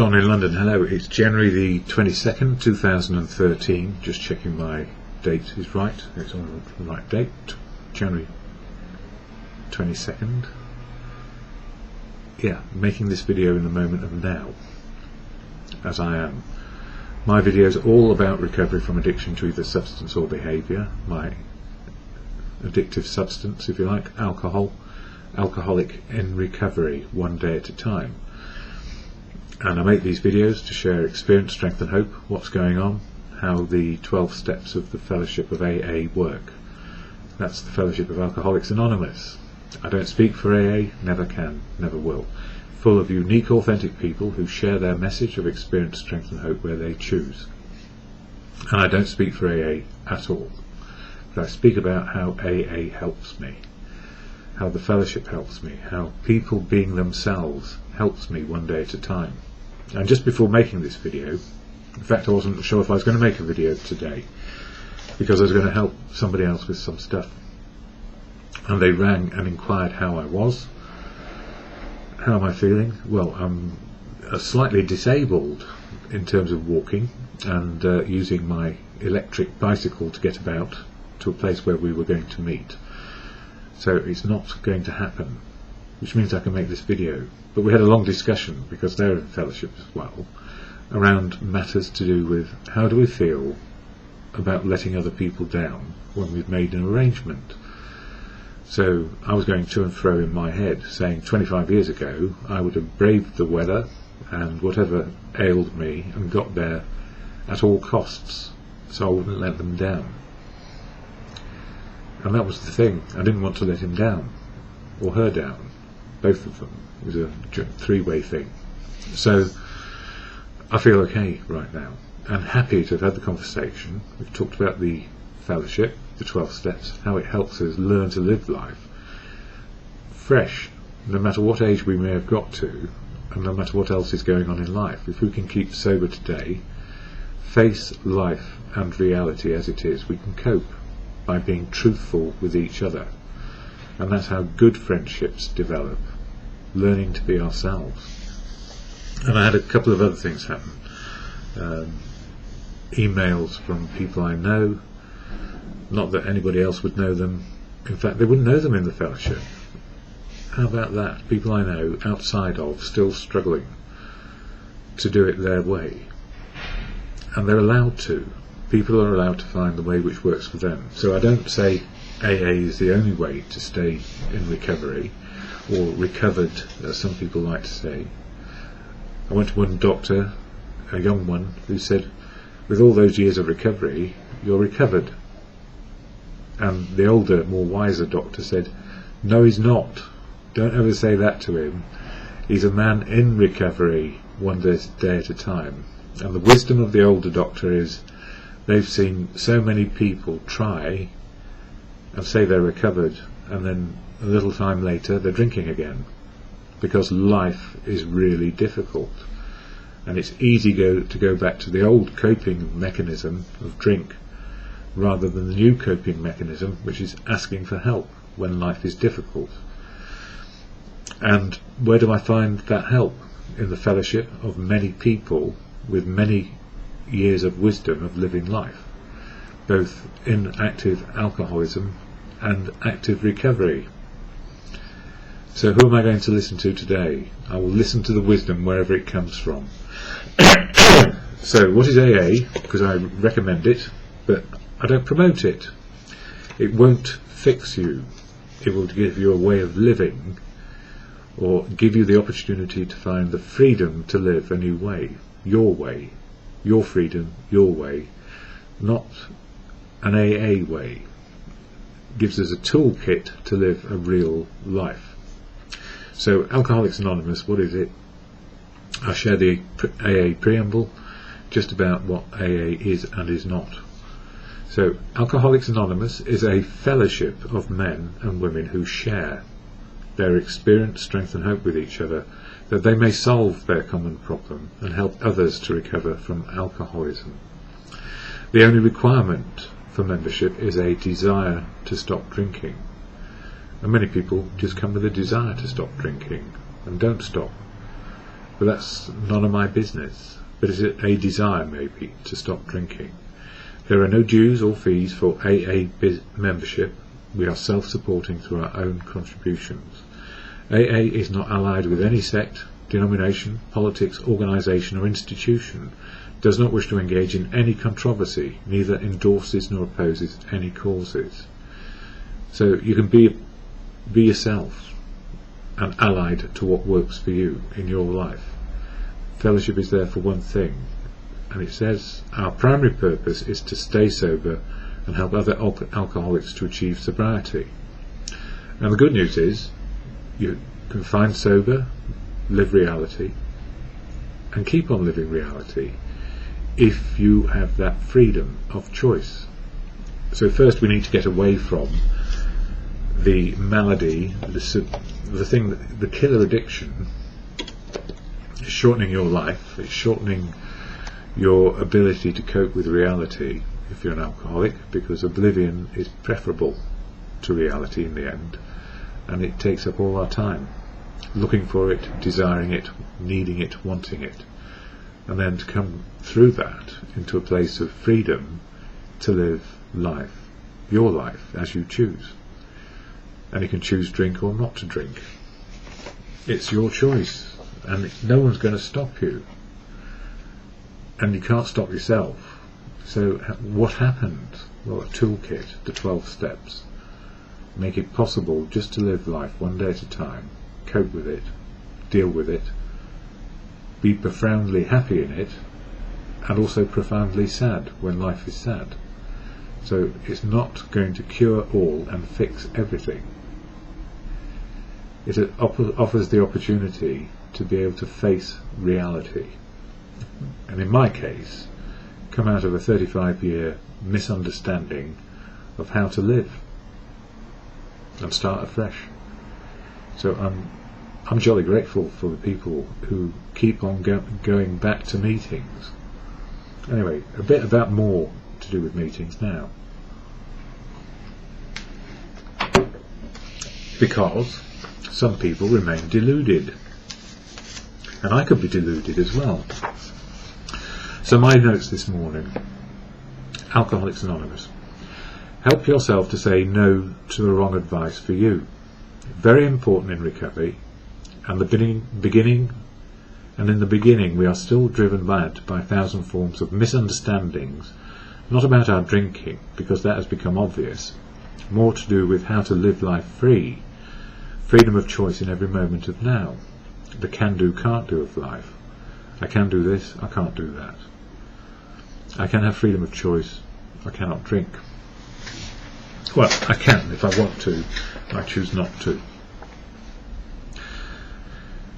Don in London. Hello, it's January the 22nd, 2013. Just checking my date is right. It's on the right date. January 22nd. Yeah, making this video in the moment of now, as I am. My videos are all about recovery from addiction to either substance or behaviour. My addictive substance, if you like, alcohol. Alcoholic in recovery, one day at a time. And I make these videos to share experience, strength and hope, what's going on, how the 12 steps of the Fellowship of AA work. That's the Fellowship of Alcoholics Anonymous. I don't speak for AA, never can, never will. Full of unique, authentic people who share their message of experience, strength and hope where they choose. And I don't speak for AA at all. But I speak about how AA helps me, how the Fellowship helps me, how people being themselves helps me one day at a time. And just before making this video, in fact I wasn't sure if I was going to make a video today, because I was going to help somebody else with some stuff. And they rang and inquired how I was. How am I feeling? Well, I'm slightly disabled in terms of walking and using my electric bicycle to get about to a place where we were going to meet. So it's not going to happen, which means I can make this video. But we had a long discussion, because they're in Fellowship as well, around matters to do with how do we feel about letting other people down when we've made an arrangement. So I was going to and fro in my head, saying 25 years ago I would have braved the weather and whatever ailed me and got there at all costs, so I wouldn't let them down. And that was the thing. I didn't want to let him down, or her down, both of them. It was a three-way thing. So I feel okay right now, and happy to have had the conversation. We've talked about the Fellowship, the 12 steps, how it helps us learn to live life fresh, no matter what age we may have got to, and no matter what else is going on in life. If we can keep sober today, face life and reality as it is, we can cope by being truthful with each other. And that's how good friendships develop, learning to be ourselves. And I had a couple of other things happen. Emails from people I know, not that anybody else would know them. In fact, they wouldn't know them in the Fellowship. How about that? People I know outside of, still struggling to do it their way. And they're allowed to. People are allowed to find the way which works for them. So I don't say AA is the only way to stay in recovery, or recovered, as some people like to say. I went to one doctor, a young one, who said, with all those years of recovery, you're recovered. And the older, more wiser doctor said, no, he's not. Don't ever say that to him. He's a man in recovery, one day at a time. And the wisdom of the older doctor is, they've seen so many people try and say they're recovered, and then a little time later they're drinking again, because life is really difficult. And it's easy to go back to the old coping mechanism of drink, rather than the new coping mechanism, which is asking for help when life is difficult. And where do I find that help? In the Fellowship of many people with many years of wisdom of living life, both in active alcoholism and active recovery. So who am I going to listen to today? I will listen to the wisdom wherever it comes from. So what is AA? Because I recommend it, but I don't promote it. It won't fix you. It will give you a way of living, or give you the opportunity to find the freedom to live a new way, your freedom, your way, not an AA way. It gives us a toolkit to live a real life. So Alcoholics Anonymous, what is it? I'll share the AA preamble, just about what AA is and is not. So Alcoholics Anonymous is a fellowship of men and women who share their experience, strength and hope with each other, that they may solve their common problem and help others to recover from alcoholism. The only requirement for membership is a desire to stop drinking. And many people just come with a desire to stop drinking and don't stop. but that's none of my business. But is it a desire maybe to stop drinking? There are no dues or fees for AA membership. We are self-supporting through our own contributions. AA is not allied with any sect, denomination, politics, organisation or institution, does not wish to engage in any controversy, neither endorses nor opposes any causes. So you can be yourself and allied to what works for you in your life. Fellowship is there for one thing, and it says our primary purpose is to stay sober and help other alcoholics to achieve sobriety. And the good news is you can find sober, live reality, and keep on living reality if you have that freedom of choice. So first we need to get away from the malady, the thing, the killer addiction. It's shortening your life, it's shortening your ability to cope with reality if you're an alcoholic, because oblivion is preferable to reality in the end, and it takes up all our time looking for it, desiring it, needing it, wanting it, and then to come through that into a place of freedom to live life, your life, as you choose. And you can choose drink or not to drink. It's your choice, and no one's going to stop you, and you can't stop yourself. So what happened? Well, a toolkit, the 12 steps, make it possible just to live life one day at a time, cope with it, deal with it, be profoundly happy in it, and also profoundly sad when life is sad. So it's not going to cure all and fix everything. It offers the opportunity to be able to face reality, and in my case come out of a 35-year misunderstanding of how to live and start afresh. So I'm jolly grateful for the people who keep on going back to meetings. Anyway, a bit about more to do with meetings now, because some people remain deluded, and I could be deluded as well. So my notes this morning: Alcoholics Anonymous. Help yourself to say no to the wrong advice for you. Very important in recovery, and in the beginning we are still driven mad by 1,000 forms of misunderstandings, not about our drinking, because that has become obvious, more to do with how to live life free, freedom of choice in every moment of now, the can-do, can't-do of life. I can do this, I can't do that. I can have freedom of choice, I cannot drink. Well, I can if I want to, I choose not to.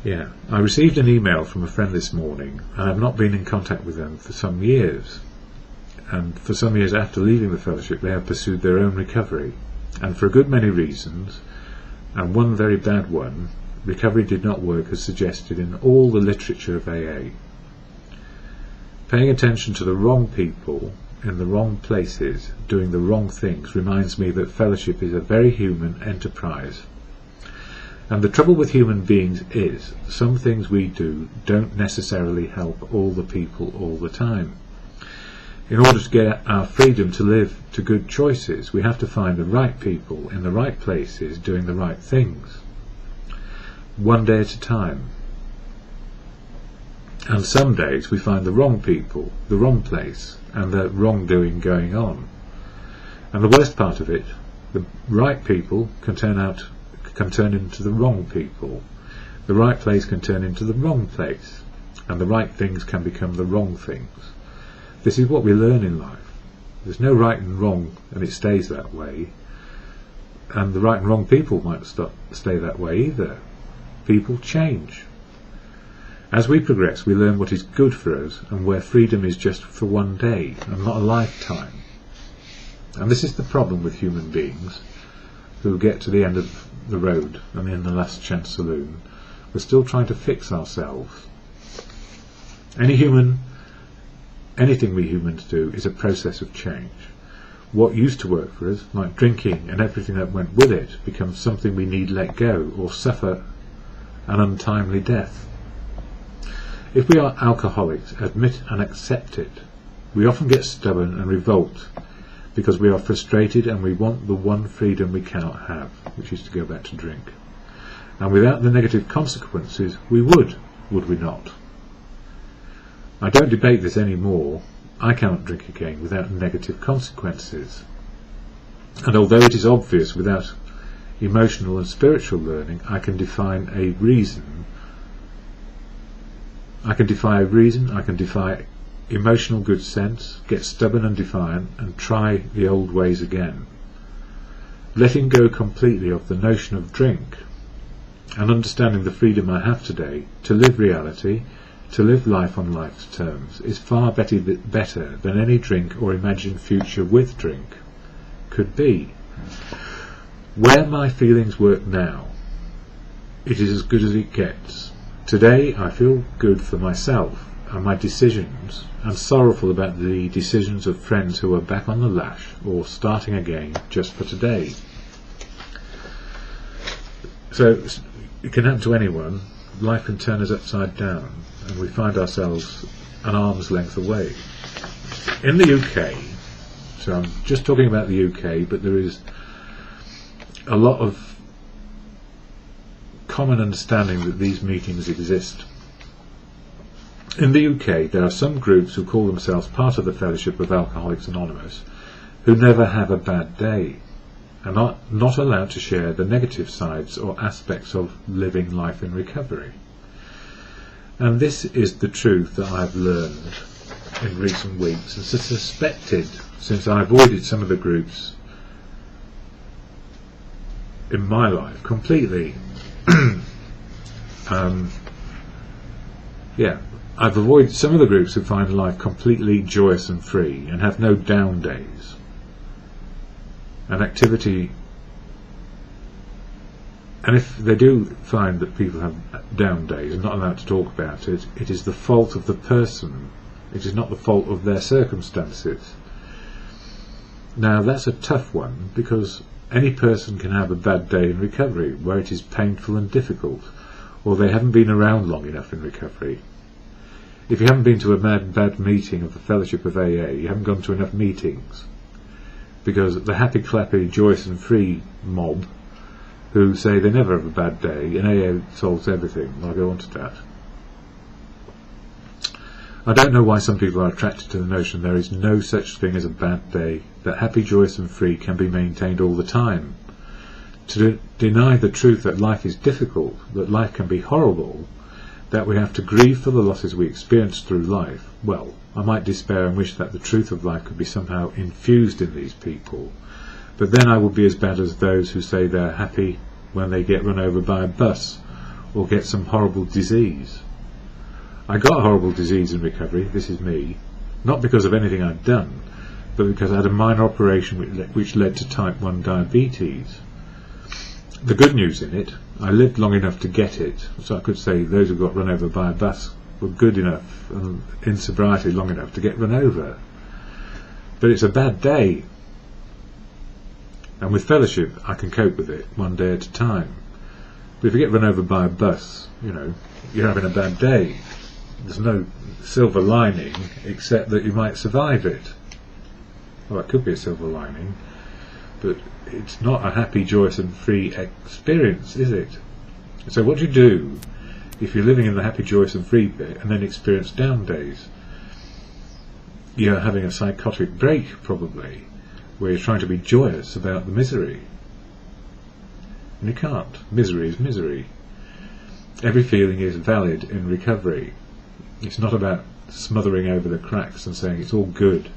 Yeah, I received an email from a friend this morning, and I've not been in contact with them for some years. And for some years after leaving the fellowship, they have pursued their own recovery, and for a good many reasons, and one very bad one, recovery did not work as suggested in all the literature of AA. Paying attention to the wrong people in the wrong places doing the wrong things reminds me that fellowship is a very human enterprise. And the trouble with human beings is some things we do don't necessarily help all the people all the time. In order to get our freedom to live to good choices, we have to find the right people in the right places doing the right things, one day at a time. And some days we find the wrong people, the wrong place, and the wrongdoing going on. And the worst part of it, the right people can turn into the wrong people, the right place can turn into the wrong place, and the right things can become the wrong things. This is what we learn in life. There's no right and wrong, and it stays that way. And the right and wrong people might stay that way either. People change. As we progress, we learn what is good for us and where freedom is just for one day and not a lifetime. And this is the problem with human beings who get to the end of the road and in the last chance saloon. We're still trying to fix ourselves. Anything we humans do is a process of change. What used to work for us, like drinking and everything that went with it, becomes something we need let go or suffer an untimely death. If we are alcoholics, admit and accept it. We often get stubborn and revolt because we are frustrated and we want the one freedom we cannot have, which is to go back to drink. And without the negative consequences, we would we not? I don't debate this anymore. I cannot drink again without negative consequences. And although it is obvious, without emotional and spiritual learning, I can define a reason. I can defy a reason, I can defy emotional good sense, get stubborn and defiant, and try the old ways again. Letting go completely of the notion of drink, and understanding the freedom I have today to live reality, to live life on life's terms, is far better than any drink or imagined future with drink could be. Where my feelings work now, it is as good as it gets. Today I feel good for myself and my decisions, and sorrowful about the decisions of friends who are back on the lash or starting again just for today. So it can happen to anyone. Life can turn us upside down and we find ourselves an arm's length away. In the UK, so I'm just talking about the UK, but there is a lot of common understanding that these meetings exist. In the UK, there are some groups who call themselves part of the Fellowship of Alcoholics Anonymous who never have a bad day and are not allowed to share the negative sides or aspects of living life in recovery. And this is the truth that I've learned in recent weeks and suspected since I avoided some of the groups in my life completely. I've avoided some of the groups who find life completely joyous and free and have no down days. And activity, and if they do find that people have down days and not allowed to talk about it, it is the fault of the person. It is not the fault of their circumstances. Now that's a tough one, because any person can have a bad day in recovery where it is painful and difficult, or they haven't been around long enough in recovery. If you haven't been to a bad meeting of the Fellowship of AA, you haven't gone to enough meetings, because the happy, clappy, joyous and free mob who say they never have a bad day and AA solves everything, I'll go on to that. I don't know why some people are attracted to the notion there is no such thing as a bad day, that happy, joyous and free can be maintained all the time. To deny the truth that life is difficult, that life can be horrible, that we have to grieve for the losses we experience through life, well, I might despair and wish that the truth of life could be somehow infused in these people, but then I would be as bad as those who say they're happy when they get run over by a bus or get some horrible disease. I got a horrible disease in recovery, this is me, not because of anything I'd done, but because I had a minor operation which led to type 1 diabetes. The good news in it, I lived long enough to get it, so I could say those who got run over by a bus were good enough and in sobriety long enough to get run over. But it's a bad day, and with fellowship I can cope with it one day at a time. But if you get run over by a bus, you're having a bad day. There's no silver lining except that you might survive it. Well, it could be a silver lining, but it's not a happy, joyous and free experience, is it? So what do you do if you're living in the happy, joyous and free bit and then experience down days? You're having a psychotic break, probably, where you're trying to be joyous about the misery. And you can't. Misery is misery. Every feeling is valid in recovery. It's not about smothering over the cracks and saying it's all good.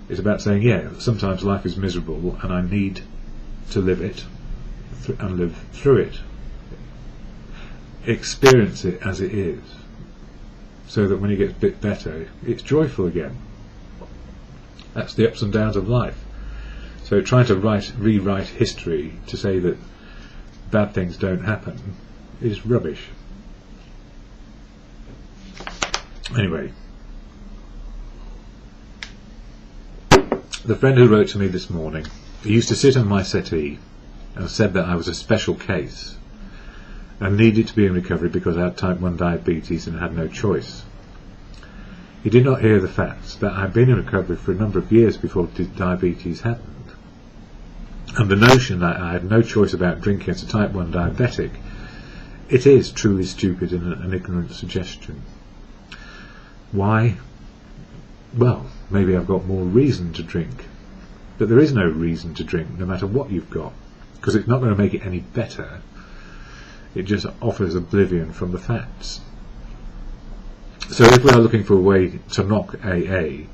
It's about saying, yeah, sometimes life is miserable and I need to live it and live through it. Experience it as it is, so that when it gets a bit better, it's joyful again. That's the ups and downs of life. So trying to rewrite history to say that bad things don't happen is rubbish. Anyway, the friend who wrote to me this morning, he used to sit on my settee and said that I was a special case, and needed to be in recovery because I had type 1 diabetes and had no choice. He did not hear the facts that I had been in recovery for a number of years before diabetes happened, and the notion that I had no choice about drinking as a type 1 diabetic. It is truly stupid and an ignorant suggestion. Why? Well, maybe I've got more reason to drink, but there is no reason to drink no matter what you've got, because it's not going to make it any better. It just offers oblivion from the facts. So if we are looking for a way to knock AA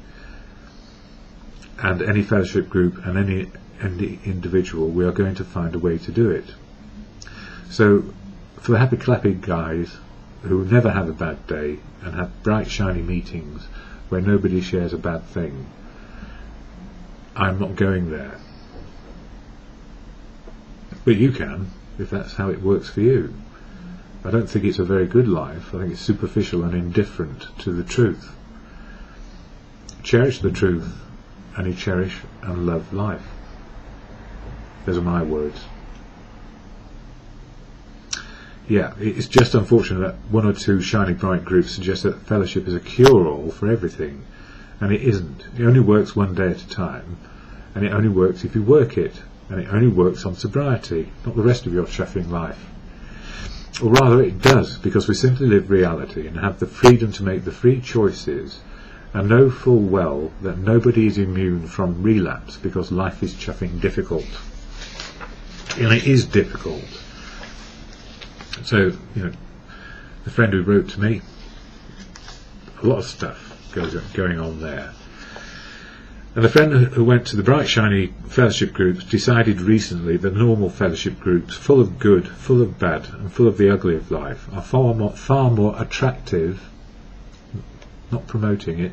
and any fellowship group and any individual, we are going to find a way to do it. So for the happy clappy guys who never have a bad day and have bright shiny meetings where nobody shares a bad thing, I'm not going there. But you can, if that's how it works for you. I don't think it's a very good life. I think it's superficial and indifferent to the truth. Cherish the truth, and you cherish and love life. Those are my words. Yeah, it's just unfortunate that one or two shiny bright groups suggest that fellowship is a cure-all for everything, and it isn't. It only works one day at a time, and it only works if you work it, and it only works on sobriety, not the rest of your chuffing life. Or rather it does, because we simply live reality and have the freedom to make the free choices and know full well that nobody is immune from relapse, because life is chuffing difficult. And it is difficult. So, the friend who wrote to me, a lot of stuff going on there. And the friend who went to the bright shiny fellowship groups decided recently that normal fellowship groups, full of good, full of bad, and full of the ugly of life, are far more attractive, not promoting it,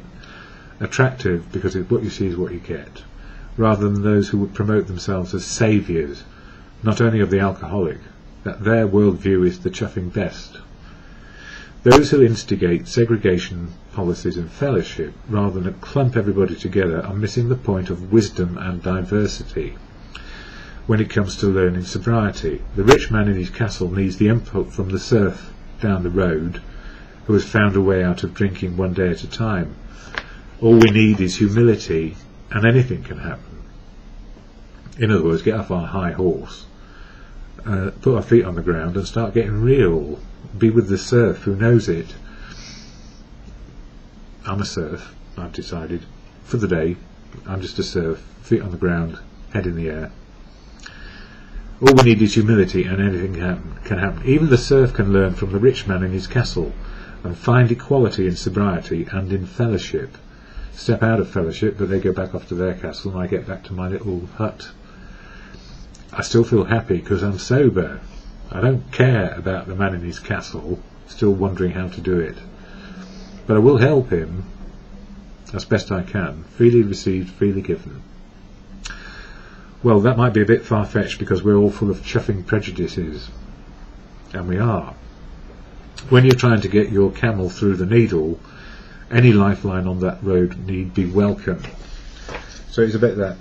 attractive because what you see is what you get, rather than those who would promote themselves as saviours, not only of the alcoholic, that their worldview is the chuffing best. Those who instigate segregation policies in fellowship rather than clump everybody together are missing the point of wisdom and diversity when it comes to learning sobriety. The rich man in his castle needs the input from the serf down the road who has found a way out of drinking one day at a time. All we need is humility, and anything can happen. In other words, get off our high horse, put our feet on the ground and start getting real. Be with the serf who knows it. I'm a serf, I've decided. For the day, I'm just a serf, feet on the ground, head in the air. All we need is humility, and anything can happen. Even the serf can learn from the rich man in his castle and find equality in sobriety and in fellowship. Step out of fellowship, but they go back off to their castle and I get back to my little hut. I still feel happy because I'm sober. I don't care about the man in his castle still wondering how to do it, but I will help him as best I can. Freely received, freely given. Well, that might be a bit far-fetched because we're all full of chuffing prejudices, and we are. When you're trying to get your camel through the needle, any lifeline on that road need be welcome. So it's a bit that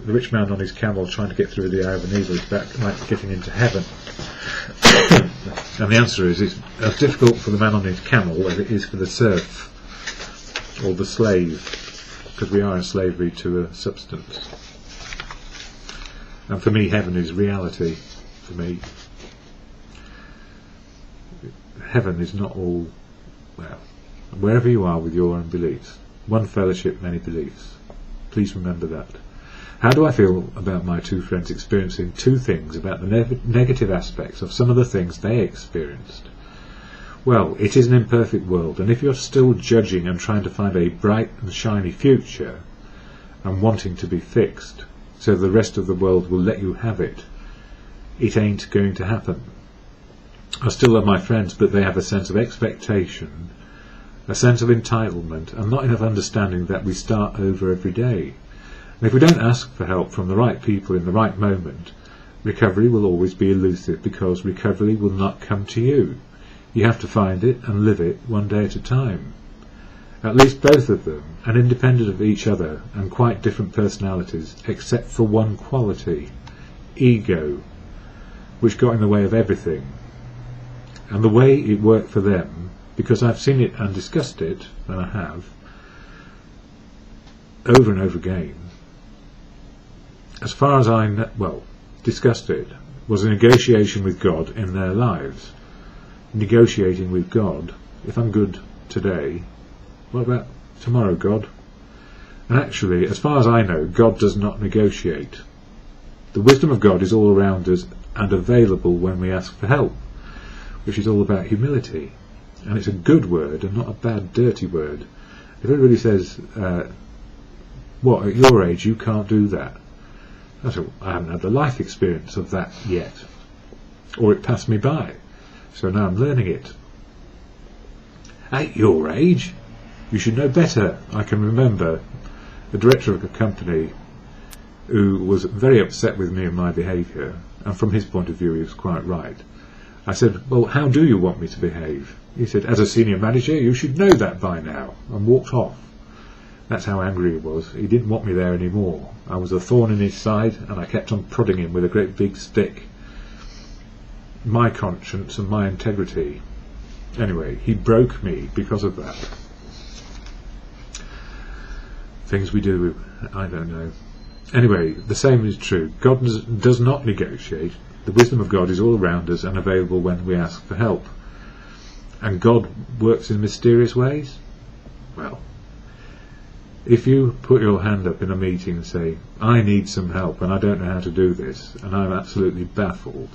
the rich man on his camel trying to get through the eye of a needle is about like getting into heaven. And the answer is, it's as difficult for the man on his camel as it is for the serf or the slave, because we are in slavery to a substance. And for me, heaven is reality. For me, heaven is not all, well, wherever you are with your own beliefs. One fellowship, many beliefs. Please remember that. How do I feel about my two friends experiencing two things about the negative aspects of some of the things they experienced? Well, it is an imperfect world, and if you're still judging and trying to find a bright and shiny future and wanting to be fixed so the rest of the world will let you have it, it ain't going to happen. I still love my friends, but they have a sense of expectation, a sense of entitlement, and not enough understanding that we start over every day. And if we don't ask for help from the right people in the right moment, recovery will always be elusive, because recovery will not come to you. You have to find it and live it one day at a time. At least both of them, and independent of each other, and quite different personalities, except for one quality, ego, which got in the way of everything. And the way it worked for them, because I've seen it and discussed it, and I have, over and over again, as far as I discussed it, was a negotiation with God in their lives. Negotiating with God, if I'm good today, what about tomorrow, God? And actually, as far as I know, God does not negotiate. The wisdom of God is all around us and available when we ask for help, which is all about humility. And it's a good word and not a bad, dirty word. If everybody says, what, at your age you can't do that, I haven't had the life experience of that yet, or it passed me by, so now I'm learning it. At your age, you should know better. I can remember the director of a company who was very upset with me and my behaviour, and from his point of view he was quite right. I said, well, how do you want me to behave? He said, as a senior manager you should know that by now, and walked off. That's how angry he was. He didn't want me there anymore. I was a thorn in his side, and I kept on prodding him with a great big stick. My conscience and my integrity. Anyway, he broke me because of that. Things we do, I don't know. Anyway, the same is true. God does not negotiate. The wisdom of God is all around us and available when we ask for help. And God works in mysterious ways? Well, if you put your hand up in a meeting and say, I need some help and I don't know how to do this, and I'm absolutely baffled,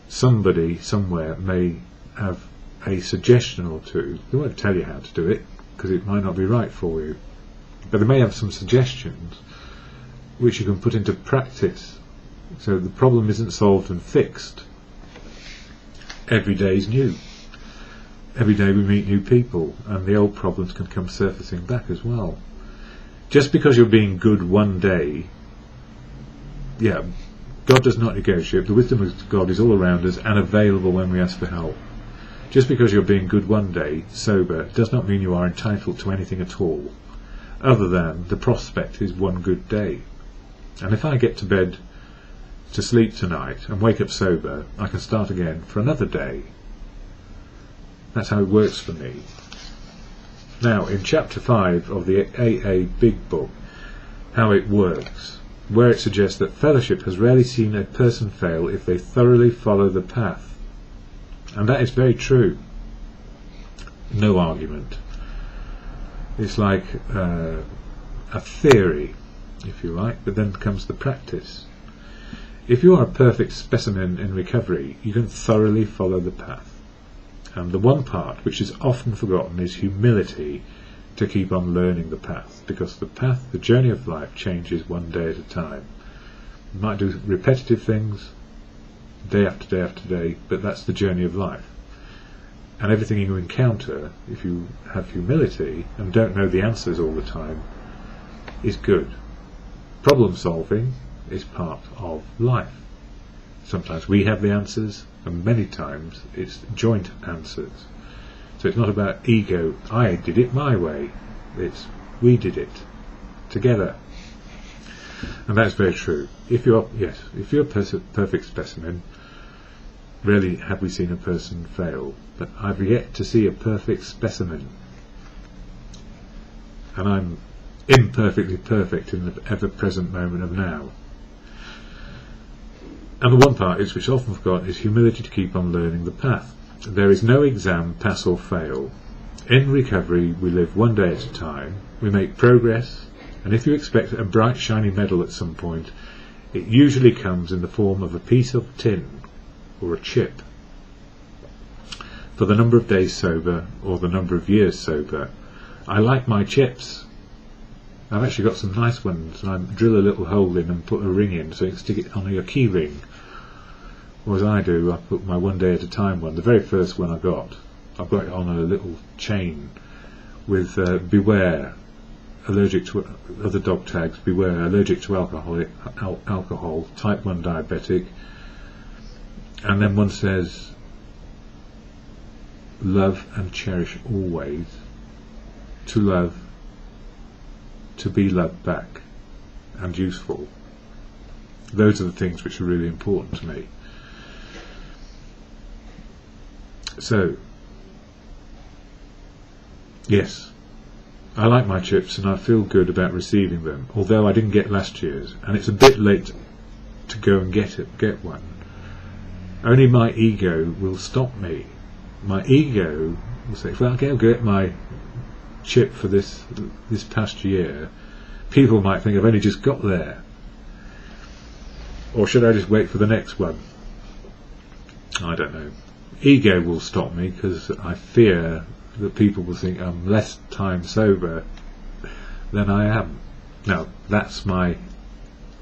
somebody somewhere may have a suggestion or two. They won't tell you how to do it because it might not be right for you, but they may have some suggestions which you can put into practice, so the problem isn't solved and fixed. Every day is new. Every day we meet new people, and the old problems can come surfacing back as well. Just because you're being good one day, God does not negotiate. The wisdom of God is all around us and available when we ask for help. Just because you're being good one day, sober, does not mean you are entitled to anything at all, other than the prospect is one good day. And if I get to bed to sleep tonight and wake up sober, I can start again for another day. That's how it works for me. Now, in chapter 5 of the AA Big Book, How It Works, where it suggests that fellowship has rarely seen a person fail if they thoroughly follow the path. And that is very true. No argument. It's like a theory, if you like, but then comes the practice. If you are a perfect specimen in recovery, you can thoroughly follow the path. And the one part which is often forgotten is humility to keep on learning the path, because the path, the journey of life, changes one day at a time. You might do repetitive things day after day after day, but that's the journey of life. And everything you encounter, if you have humility and don't know the answers all the time, is good. Problem solving is part of life. Sometimes we have the answers, and many times it's joint answers. So it's not about ego, I did it my way, it's we did it together. And that's very true. If you're a perfect specimen, rarely have we seen a person fail, but I've yet to see a perfect specimen. And I'm imperfectly perfect in the ever-present moment of now. And the one part which is often forgotten is humility to keep on learning the path. There is no exam, pass or fail. In recovery we live one day at a time, we make progress, and if you expect a bright shiny medal at some point, it usually comes in the form of a piece of tin or a chip. For the number of days sober or the number of years sober, I like my chips. I've actually got some nice ones, and I drill a little hole in and put a ring in so you can stick it on your key ring. Or as I do, I put my one day at a time one, the very first one I've got it on a little chain with beware, allergic to other dog tags, beware, allergic to alcohol, type 1 diabetic, and then one says love and cherish always, to love, to be loved back, and useful. Those are the things which are really important to me. So, yes, I like my chips and I feel good about receiving them, although I didn't get last year's, and it's a bit late to go and get one. Only my ego will stop me. My ego will say, well, I'll get my chip for this past year. People might think I've only just got there. Or should I just wait for the next one? I don't know. Ego will stop me because I fear that people will think I'm less time sober than I am. Now, that's my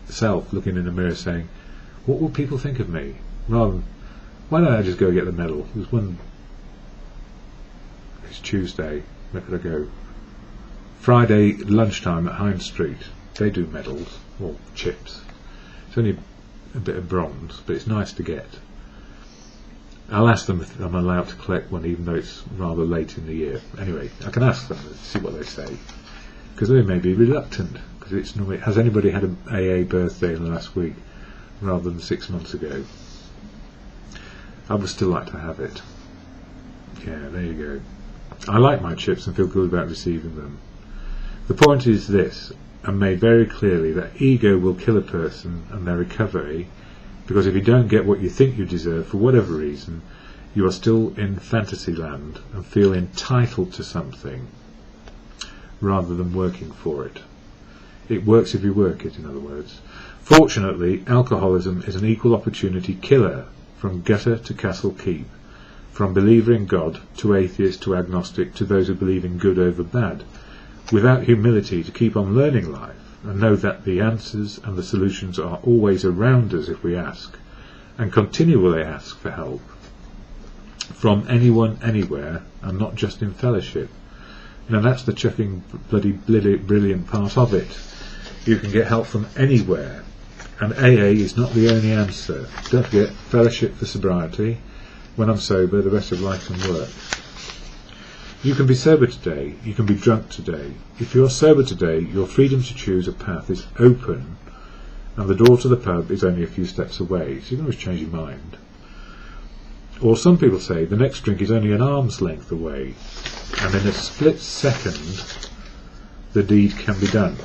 self looking in the mirror saying, what will people think of me? Rather than, why don't I just go get the medal? There's one, it's Tuesday, where could I go? Friday lunchtime at Hines Street. They do medals, or chips. It's only a bit of bronze, but it's nice to get. I'll ask them if I'm allowed to collect one, even though it's rather late in the year. Anyway, I can ask them and see what they say, because they may be reluctant, because it's normally, has anybody had an AA birthday in the last week rather than 6 months ago? I would still like to have it. Yeah, there you go. I like my chips and feel good about receiving them. The point is this, and made very clearly, that ego will kill a person and their recovery, because if you don't get what you think you deserve for whatever reason, you are still in fantasy land and feel entitled to something rather than working for it. It works if you work it, in other words. Fortunately, alcoholism is an equal opportunity killer, from gutter to castle keep, from believer in God to atheist to agnostic to those who believe in good over bad, without humility to keep on learning life and know that the answers and the solutions are always around us if we ask, and continually ask for help from anyone, anywhere, and not just in fellowship. Now that's the chuffing bloody brilliant part of it. You can get help from anywhere, and AA is not the only answer. Don't forget, fellowship for sobriety. When I'm sober, the rest of life can work. You can be sober today, you can be drunk today. If you're sober today, your freedom to choose a path is open, and the door to the pub is only a few steps away, so you can always change your mind. Or some people say the next drink is only an arm's length away, and in a split second the deed can be done.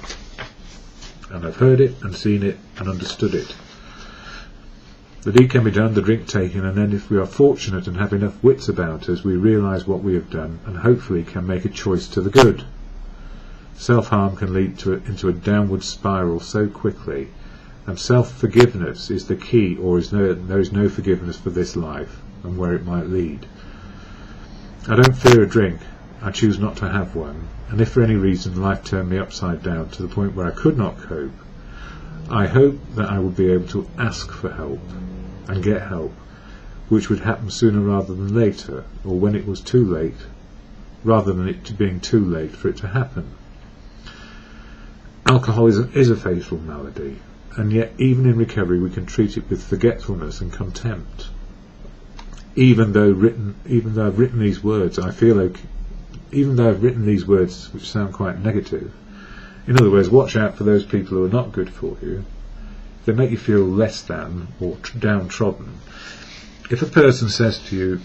And I've heard it and seen it and understood it. The deed can be done, the drink taken, and then if we are fortunate and have enough wits about us, we realise what we have done and hopefully can make a choice to the good. Self-harm can lead into a downward spiral so quickly, and self-forgiveness is the key, or there is no forgiveness for this life and where it might lead. I don't fear a drink, I choose not to have one, and if for any reason life turned me upside down to the point where I could not cope, I hope that I would be able to ask for help and get help, which would happen sooner rather than later, or when it was too late, rather than it being too late for it to happen. Alcoholism is a fatal malady, and yet even in recovery we can treat it with forgetfulness and contempt. Even though I've written these words, I feel like, even though I've written these words which sound quite negative, in other words, watch out for those people who are not good for you. They make you feel less than or downtrodden. If a person says to you,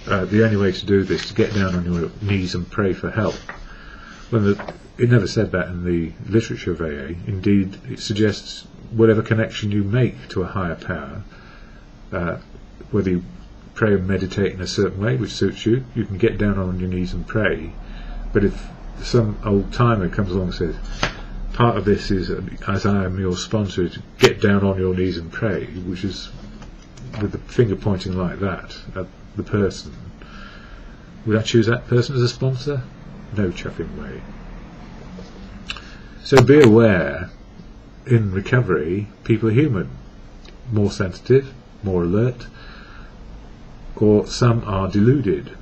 the only way to do this is to get down on your knees and pray for help, well, it never said that in the literature of AA. Indeed, it suggests whatever connection you make to a higher power, whether you pray and meditate in a certain way which suits you, you can get down on your knees and pray. But if some old timer comes along and says, part of this is, as I am your sponsor, to get down on your knees and pray, which is with the finger pointing like that at the person, would I choose that person as a sponsor? No chuffing way. So be aware, in recovery, people are human, more sensitive, more alert, or some are deluded,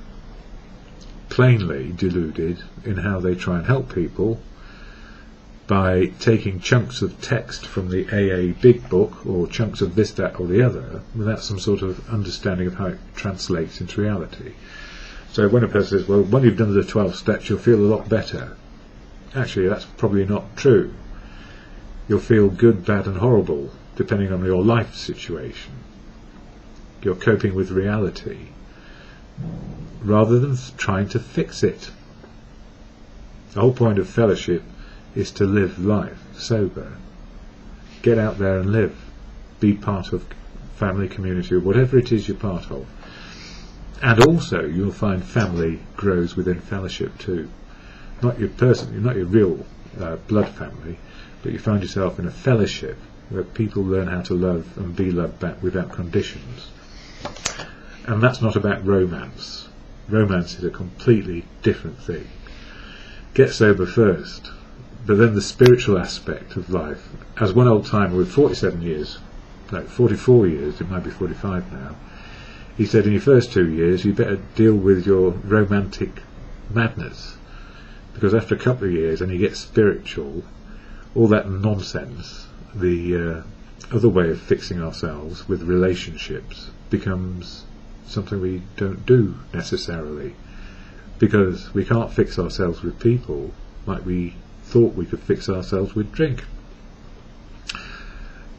plainly deluded in how they try and help people by taking chunks of text from the AA Big Book or chunks of this, that or the other without some sort of understanding of how it translates into reality. So when a person says, well, when you've done the 12 steps you'll feel a lot better, actually that's probably not true. You'll feel good, bad and horrible depending on your life situation. You're coping with reality. rather than trying to fix it. The whole point of fellowship is to live life sober. Get out there and live. Be part of family, community, or whatever it is you're part of. And also you'll find family grows within fellowship too. Not your real blood family, but you find yourself in a fellowship where people learn how to love and be loved back without conditions. And that's not about romance. Romance is a completely different thing. Get sober first, but then the spiritual aspect of life. As one old timer with 44 years, it might be 45 now, he said in your first 2 years you better deal with your romantic madness, because after a couple of years and you get spiritual, all that nonsense, the other way of fixing ourselves with relationships, becomes something we don't do necessarily, because we can't fix ourselves with people like we thought we could fix ourselves with drink.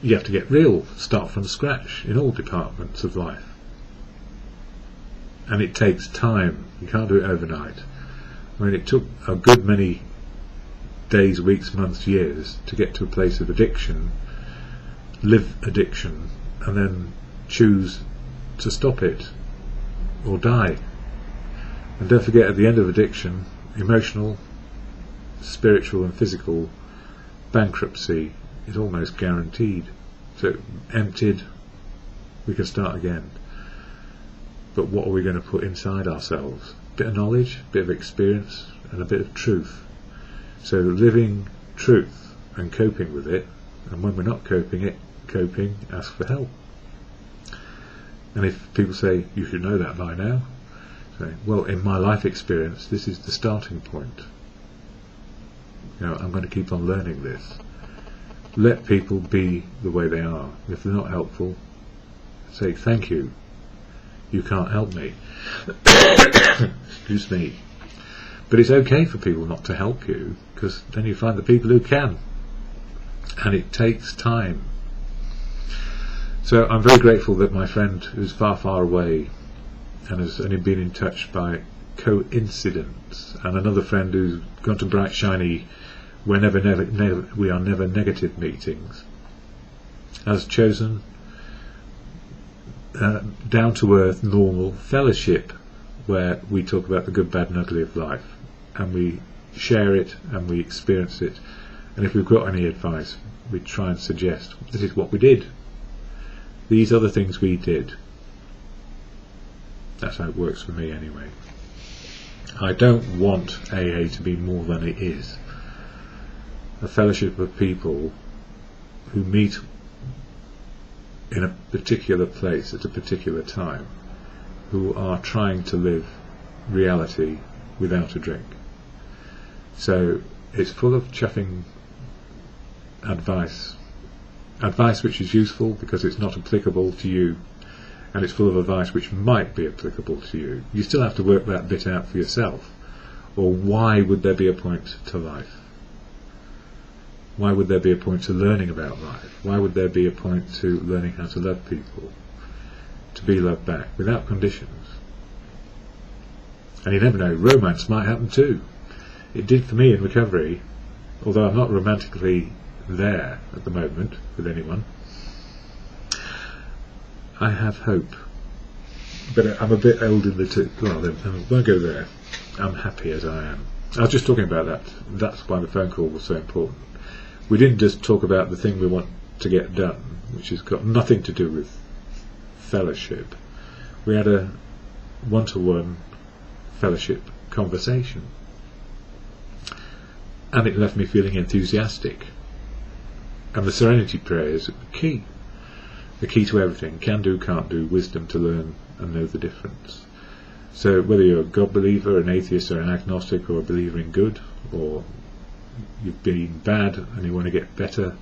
You have to get real, start from scratch in all departments of life, and it takes time. You can't do it overnight. I mean, it took a good many days, weeks, months, years to get to a place of addiction, live addiction, and then choose to stop it or die. And don't forget, at the end of addiction, emotional, spiritual and physical bankruptcy is almost guaranteed. So emptied, we can start again. But what are we going to put inside ourselves? A bit of knowledge, a bit of experience, and a bit of truth. So living truth and coping with it, and when we're not coping, ask for help. And if people say, you should know that by now, say, well, in my life experience, this is the starting point. I'm going to keep on learning this. Let people be the way they are. If they're not helpful, say thank you. You can't help me. Excuse me. But it's okay for people not to help you, because then you find the people who can. And it takes time. So I'm very grateful that my friend who's far, far away and has only been in touch by coincidence, and another friend who's gone to bright, shiny, we are never negative meetings, has chosen down-to-earth, normal fellowship, where we talk about the good, bad and ugly of life, and we share it and we experience it, and if we've got any advice, we try and suggest, this is what we did, these are the things we did. That's how it works for me anyway. I don't want AA to be more than it is. A fellowship of people who meet in a particular place at a particular time, who are trying to live reality without a drink. So it's full of chuffing advice which is useful because it's not applicable to you, and it's full of advice which might be applicable to you. You still have to work that bit out for yourself. Or why would there be a point to life? Why would there be a point to learning about life? Why would there be a point to learning how to love people? To be loved back without conditions. And you never know, romance might happen too. It did for me in recovery, although I'm not romantically there at the moment with anyone. I have hope, but I'm a bit old in the tooth. Well, then, I won't go there. I'm happy as I am. I was just talking about that. That's why the phone call was so important. We didn't just talk about the thing we want to get done, which has got nothing to do with fellowship. We had a one-to-one fellowship conversation, and it left me feeling enthusiastic. And the serenity prayer is the key to everything. Can do, can't do, wisdom to learn and know the difference. So whether you're a God believer, an atheist or an agnostic, or a believer in good, or you've been bad and you want to get better,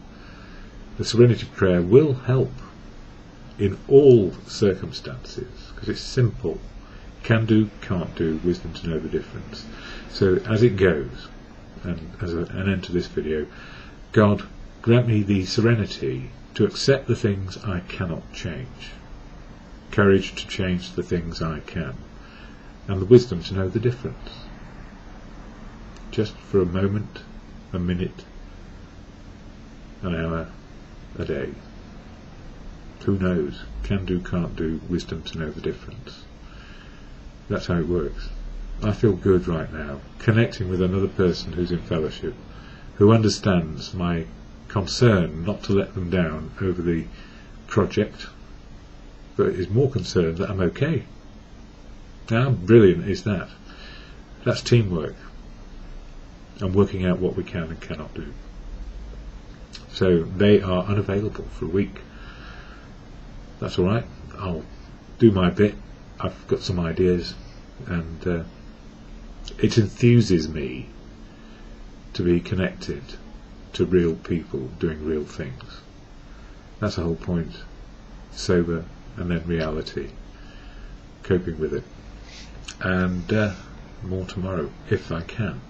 the serenity prayer will help in all circumstances, because it's simple. Can do, can't do, wisdom to know the difference. So as it goes, and as an end to this video, God, grant me the serenity to accept the things I cannot change, courage to change the things I can, and the wisdom to know the difference. Just for a moment, a minute, an hour, a day. Who knows? Can do, can't do, wisdom to know the difference. That's how it works. I feel good right now, connecting with another person who's in fellowship, who understands my concern not to let them down over the project, but is more concerned that I'm okay. Now, how brilliant is that? That's teamwork, and working out what we can and cannot do. So they are unavailable for a week. That's alright, I'll do my bit. I've got some ideas, and it enthuses me to be connected to real people doing real things. That's the whole point. Sober, and then reality, coping with it, and more tomorrow if I can.